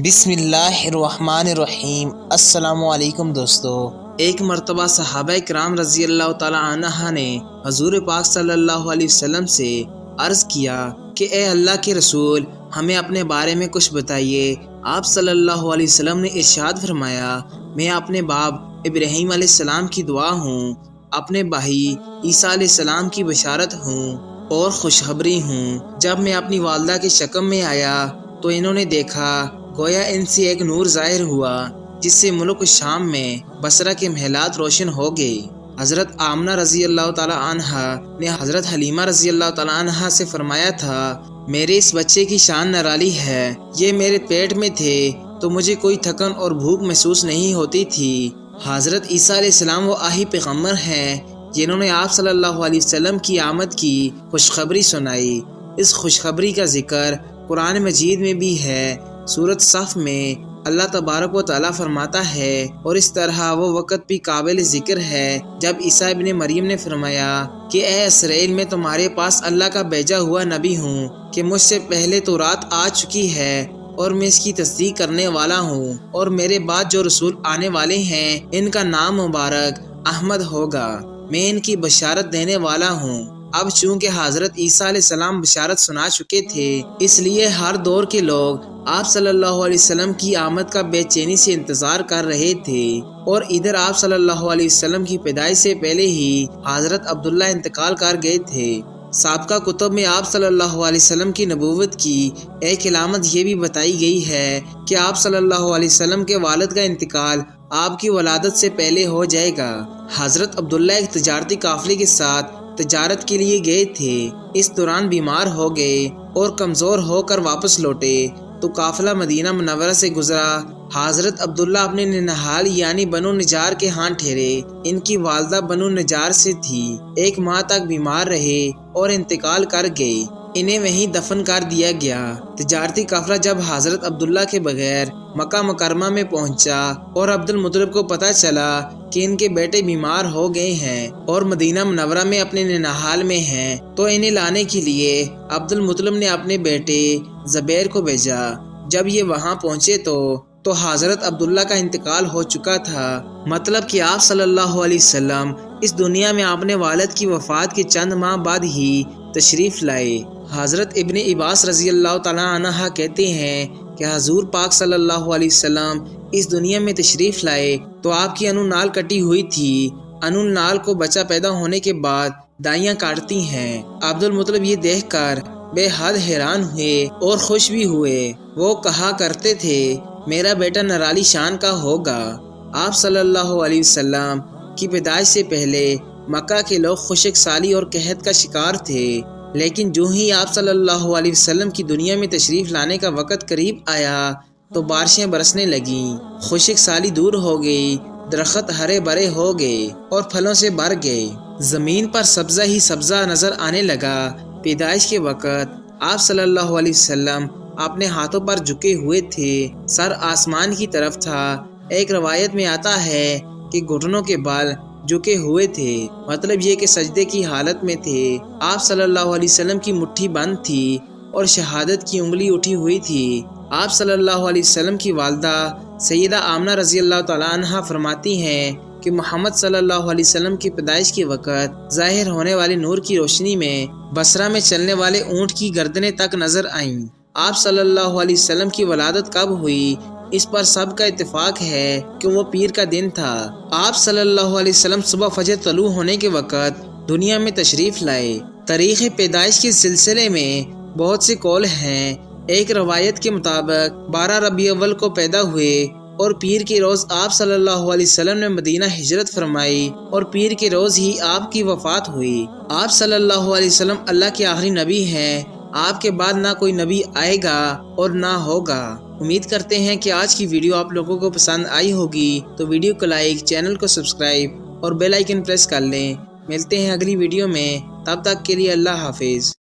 بسم اللہ الرحمن الرحیم۔ السلام علیکم دوستو۔ ایک مرتبہ صحابہ کرام رضی اللہ تعالی عنہ نے حضور پاک صلی اللہ علیہ وسلم سے عرض کیا کہ اے اللہ کے رسول، ہمیں اپنے بارے میں کچھ بتائیے۔ آپ صلی اللہ علیہ وسلم نے ارشاد فرمایا، میں اپنے باپ ابراہیم علیہ السلام کی دعا ہوں، اپنے بھائی عیسیٰ علیہ السلام کی بشارت ہوں اور خوشخبری ہوں۔ جب میں اپنی والدہ کے شکم میں آیا تو انہوں نے دیکھا گویا ان سے ایک نور ظاہر ہوا جس سے ملک شام میں بصرہ کے محلات روشن ہو گئے۔ حضرت آمنہ رضی اللہ تعالی عنہا نے حضرت حلیمہ رضی اللہ تعالی عنہا سے فرمایا تھا، میرے اس بچے کی شان نرالی ہے، یہ میرے پیٹ میں تھے تو مجھے کوئی تھکن اور بھوک محسوس نہیں ہوتی تھی۔ حضرت عیسیٰ علیہ السلام وہ آہی پیغمبر ہیں جنہوں نے آپ صلی اللہ علیہ وسلم کی آمد کی خوشخبری سنائی۔ اس خوشخبری کا ذکر قرآن مجید میں بھی ہے۔ سورۃ صف میں اللہ تبارک و تعالیٰ فرماتا ہے، اور اس طرح وہ وقت بھی قابل ذکر ہے جب عیسیٰ ابن مریم نے فرمایا کہ اے اسرائیل، میں تمہارے پاس اللہ کا بھیجا ہوا نبی ہوں کہ مجھ سے پہلے تو رات آ چکی ہے اور میں اس کی تصدیق کرنے والا ہوں، اور میرے بعد جو رسول آنے والے ہیں ان کا نام مبارک احمد ہوگا، میں ان کی بشارت دینے والا ہوں۔ اب چونکہ حضرت عیسیٰ علیہ السلام بشارت سنا چکے تھے، اس لیے ہر دور کے لوگ آپ صلی اللہ علیہ وسلم کی آمد کا بے چینی سے انتظار کر رہے تھے، اور ادھر آپ صلی اللہ علیہ وسلم کی پیدائش سے پہلے ہی حضرت عبداللہ انتقال کر گئے تھے۔ سابقہ کتب میں آپ صلی اللہ علیہ وسلم کی نبوت کی ایک علامت یہ بھی بتائی گئی ہے کہ آپ صلی اللہ علیہ وسلم کے والد کا انتقال آپ کی ولادت سے پہلے ہو جائے گا۔ حضرت عبداللہ ایک تجارتی قافلے کے ساتھ تجارت کے لیے گئے تھے، اس دوران بیمار ہو گئے اور کمزور ہو کر واپس لوٹے تو قافلہ مدینہ منورہ سے گزرا۔ حضرت عبداللہ اپنے ننہال یعنی بنو نجار کے ہاں ٹھہرے۔ ان کی والدہ بنو نجار سے تھی، 1 ماہ تک بیمار رہے اور انتقال کر گئے، انہیں وہیں دفن کر دیا گیا۔ تجارتی قافلہ جب حضرت عبداللہ کے بغیر مکہ مکرمہ میں پہنچا اور عبد المطلب کو پتہ چلا کہ ان کے بیٹے بیمار ہو گئے ہیں اور مدینہ منورہ میں اپنے ننہال میں ہیں، تو انہیں لانے کے لیے عبد المطلب نے اپنے بیٹے زبیر کو بھیجا۔ جب یہ وہاں پہنچے تو حضرت عبداللہ کا انتقال ہو چکا تھا، مطلب کہ آپ صلی اللہ علیہ وسلم اس دنیا میں اپنے والد کی وفات کے چند ماہ بعد ہی تشریف لائے۔ حضرت ابن عباس رضی اللہ تعالی عنہ کہتے ہیں کہ حضور پاک صلی اللہ علیہ وسلم اس دنیا میں تشریف لائے تو آپ کی انو نال کٹی ہوئی تھی۔ انو نال کو بچہ پیدا ہونے کے بعد دائیاں کاٹتی ہیں۔ عبد المطلب یہ دیکھ کر بے حد حیران ہوئے اور خوش بھی ہوئے۔ وہ کہا کرتے تھے، میرا بیٹا نرالی شان کا ہوگا۔ آپ صلی اللہ علیہ وسلم کی پیدائش سے پہلے مکہ کے لوگ خشک سالی اور قحط کا شکار تھے، لیکن جو ہی آپ صلی اللہ علیہ وسلم کی دنیا میں تشریف لانے کا وقت قریب آیا تو بارشیں برسنے لگیں، خشک سالی دور ہو گئی، درخت ہرے بھرے ہو گئے اور پھلوں سے بھر گئے، زمین پر سبزہ ہی سبزہ نظر آنے لگا۔ پیدائش کے وقت آپ صلی اللہ علیہ وسلم اپنے ہاتھوں پر جھکے ہوئے تھے، سر آسمان کی طرف تھا۔ ایک روایت میں آتا ہے کہ گھٹنوں کے بال جھکے ہوئے تھے، مطلب یہ کہ سجدے کی حالت میں تھے۔ آپ صلی اللہ علیہ وسلم کی مٹھی بند تھی اور شہادت کی انگلی اٹھی ہوئی تھی۔ آپ صلی اللہ علیہ وسلم کی والدہ سیدہ آمنہ رضی اللہ تعالی عنہا فرماتی ہیں کہ محمد صلی اللہ علیہ وسلم کی پیدائش کے وقت ظاہر ہونے والے نور کی روشنی میں بصرہ میں چلنے والے اونٹ کی گردنیں تک نظر آئیں۔ آپ صلی اللہ علیہ وسلم کی ولادت کب ہوئی اس پر سب کا اتفاق ہے کہ وہ پیر کا دن تھا۔ آپ صلی اللہ علیہ وسلم صبح فجر طلوع ہونے کے وقت دنیا میں تشریف لائے۔ تاریخ پیدائش کے سلسلے میں بہت سے قول ہیں۔ ایک روایت کے مطابق 12 ربیع الاول کو پیدا ہوئے اور پیر کے روز آپ صلی اللہ علیہ وسلم نے مدینہ ہجرت فرمائی اور پیر کے روز ہی آپ کی وفات ہوئی۔ آپ صلی اللہ علیہ وسلم اللہ کے آخری نبی ہیں، آپ کے بعد نہ کوئی نبی آئے گا اور نہ ہوگا۔ امید کرتے ہیں کہ آج کی ویڈیو آپ لوگوں کو پسند آئی ہوگی، تو ویڈیو کو لائک، چینل کو سبسکرائب اور بیل آئیکن پریس کر لیں۔ ملتے ہیں اگلی ویڈیو میں، تب تک کے لیے اللہ حافظ۔